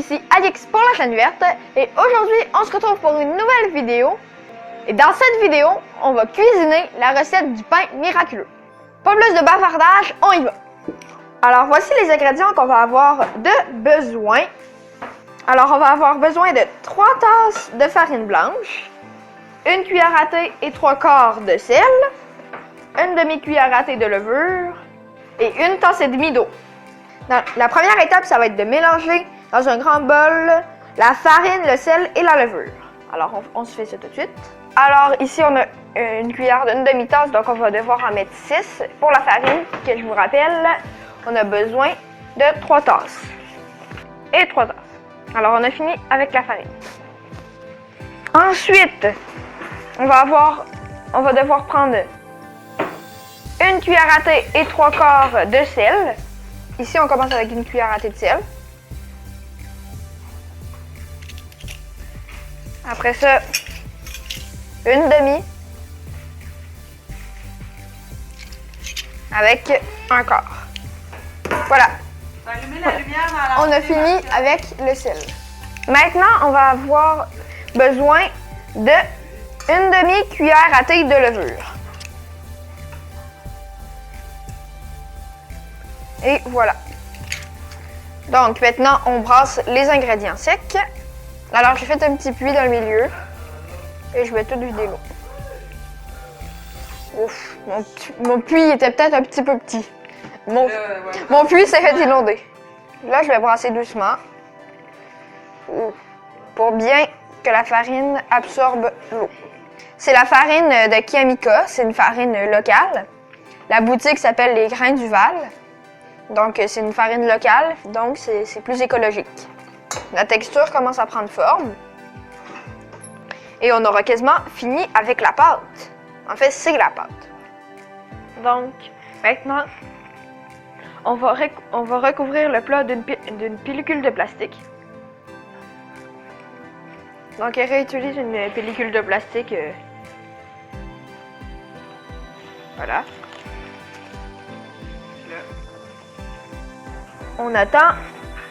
ici Alix pour la chaîne verte et aujourd'hui on se retrouve pour une nouvelle vidéo. Et dans cette vidéo, on va cuisiner la recette du pain miraculeux. Pas plus de bavardage, on y va! Alors voici les ingrédients qu'on va avoir besoin. Alors on va avoir besoin de 3 tasses de farine blanche, 1 cuillère à thé et 3/4 de sel, 1 demi-cuillère à thé de levure et 1 tasse et demie d'eau. La première étape, ça va être de mélanger dans un grand bol la farine, le sel et la levure. Alors, on se fait ça tout de suite. Alors, ici, on a une cuillère d'une demi-tasse, donc on va devoir en mettre 6. Pour la farine, que je vous rappelle, on a besoin de 3 tasses. Et 3 tasses. Alors, on a fini avec la farine. Ensuite, on va devoir prendre 1 cuillère à thé et 3/4 de sel. Ici, on commence avec 1 cuillère à thé de sel. Après ça, 1 demi. Avec 1/4. Voilà. On a fini avec le sel. Maintenant, on va avoir besoin de 1 demi-cuillère à thé de levure. Et voilà. Donc maintenant, on brasse les ingrédients secs. Alors j'ai fait un petit puits dans le milieu. Et je vais tout vider l'eau. Ouf, mon puits était peut-être un petit peu petit. Mon puits s'est fait inonder. Là, je vais brasser doucement. Ouf, pour bien que la farine absorbe l'eau. C'est la farine de Kiamika, c'est une farine locale. La boutique s'appelle Les Grains du Val. Donc, c'est une farine locale, donc c'est plus écologique. La texture commence à prendre forme. Et on aura quasiment fini avec la pâte. En fait, c'est la pâte. Donc, maintenant, on va recouvrir le plat d'une pellicule de plastique. Donc, elle réutilise une pellicule de plastique. Voilà. On attend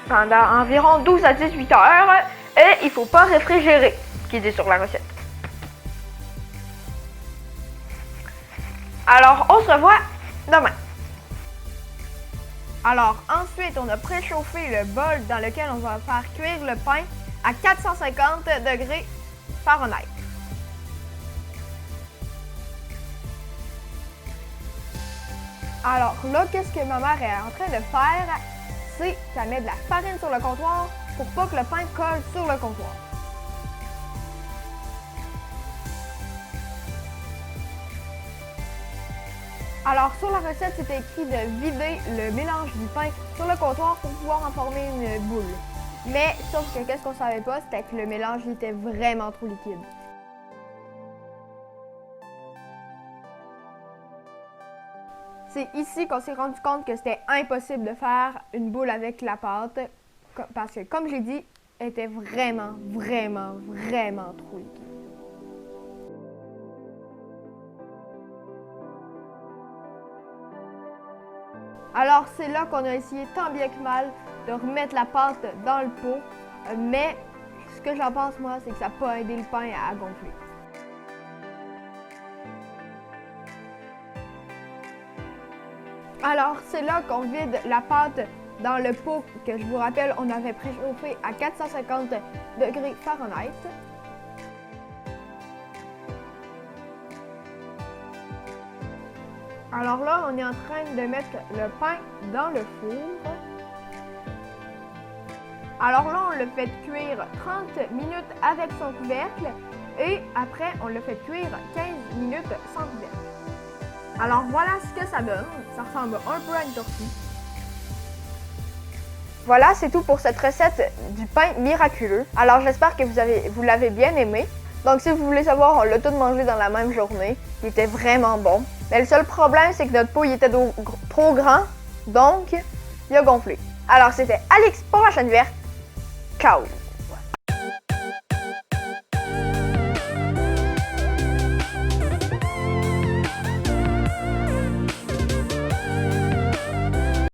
pendant environ 12 à 18 heures et il ne faut pas réfrigérer, ce qui est dit sur la recette. Alors, on se revoit demain. Alors, ensuite, on a préchauffé le bol dans lequel on va faire cuire le pain à 450 degrés Fahrenheit. Alors là, qu'est-ce que ma mère est en train de faire? C'est qu'elle met de la farine sur le comptoir pour pas que le pain colle sur le comptoir. Alors sur la recette, c'était écrit de vider le mélange du pain sur le comptoir pour pouvoir en former une boule. Mais sauf que qu'est-ce qu'on savait pas, c'était que le mélange était vraiment trop liquide. C'est ici qu'on s'est rendu compte que c'était impossible de faire une boule avec la pâte parce que, comme j'ai dit, elle était vraiment trop liquide. Alors c'est là qu'on a essayé tant bien que mal de remettre la pâte dans le pot, mais ce que j'en pense moi, c'est que ça n'a pas aidé le pain à gonfler. Alors, c'est là qu'on vide la pâte dans le pot que je vous rappelle, on avait préchauffé à 450 degrés Fahrenheit. Alors là, on est en train de mettre le pain dans le four. Alors là, on le fait cuire 30 minutes avec son couvercle et après, on le fait cuire 15 minutes sans couvercle. Alors voilà ce que ça donne, ça ressemble un peu à une tortue. Voilà, c'est tout pour cette recette du pain miraculeux. Alors j'espère que vous l'avez bien aimé. Donc si vous voulez savoir, on l'a tout mangé dans la même journée. Il était vraiment bon. Mais le seul problème, c'est que notre pot il était trop grand, donc il a gonflé. Alors c'était Alix pour la chaîne verte. Ciao!